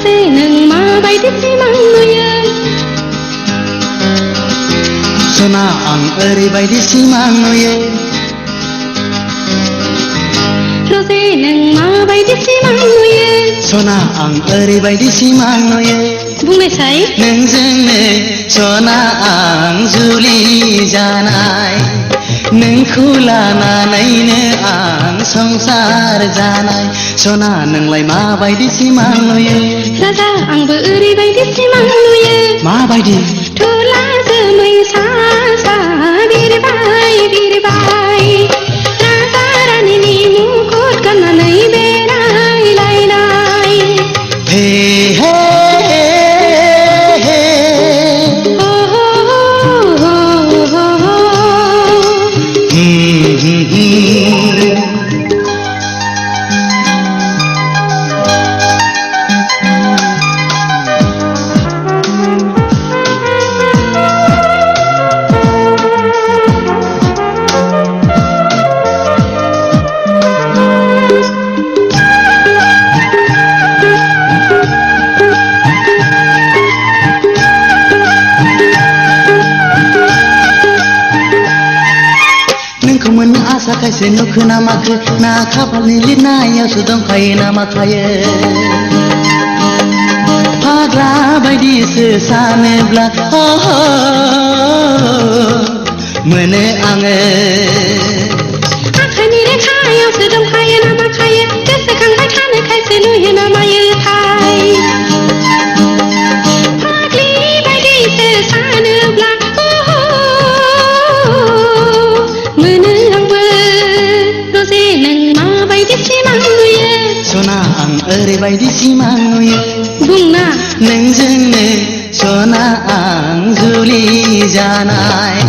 रजे नों माबायदि सिमां नुयो सना आं ओरैबायदि सिमां नुयो रजे नों माबायदि सिमां नुयो सना आं ओरैबायदि सिमां नुयो बुंनायसाय नोंजोंनो सना आं जुलि जानाय नोंखौ लानानैनो आं संसार जानाय सना नोंलाय माबायदि सिमां नुयो राजा आंबो ओरैबायदि सिमां नुयो माबायदि थुला जोमै सा सा बिरबाय बिरबाय राजा रानिनि मुकुट गाननानै बेरायलायनाय हे हे हे हो हो हो हो हो नोंखौ मोननो आसा खायसे नुखो ना माखो ना खाफालनि लिरनायावसो दंखायो ना माखायो फाग्ला बायदिसो सानोब्ला मोनो आङो आखाइनि रेखायावसो दंखायो ना माखायो गोसोखांबाय थानो खायसे नुयो ना मायोथाय फाग्लि बायदिसो सानोब्ला मोनो आंबो रजे नों माबायदि सिमां नुयो सना आं ओरैबायदि सिमां नुयो बुंना नोंजोंनो सना आं जुलि जानाय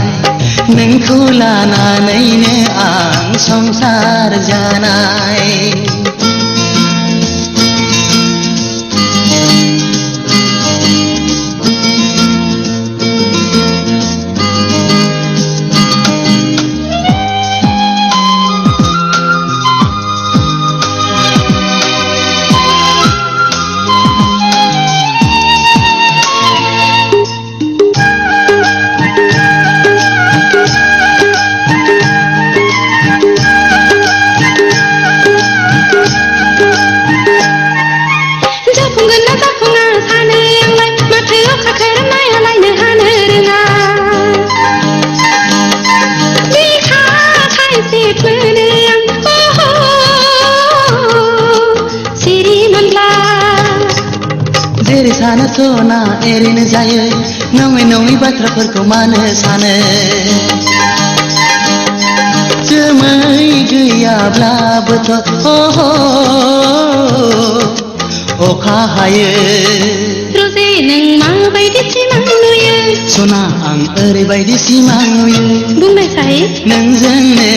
नोंखौ लानानैनो आं संसार जानाय जाफुंगोन ना जाफुङा सानो आंलाय माथो अखा खोरोमनायालायनो हानो रोङा बिखा खायसे मोनो आं सिरि मोनब्ला जेरै सानो सना एरैनो जायो नङै नङै बाथ्राफोरखौ मानो सानो जोमै गैयाब्लाबोथ' अखा हायो रजे नों माबायदि सिमां नुयो सना आं ओरैबायदि सिमां नुयो बुंनायसाय नोंजोंनो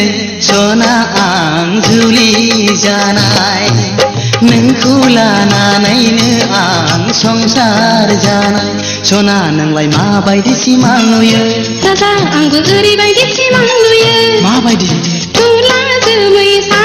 सना आं जुलि जानाय नोंखौ लानानैनो आं संसार जानाय सना नोंलाय माबायदि सिमां नुयो राजा आंबो ओरैबायदि सिमां नुयो माबायदि थुला जोमै सा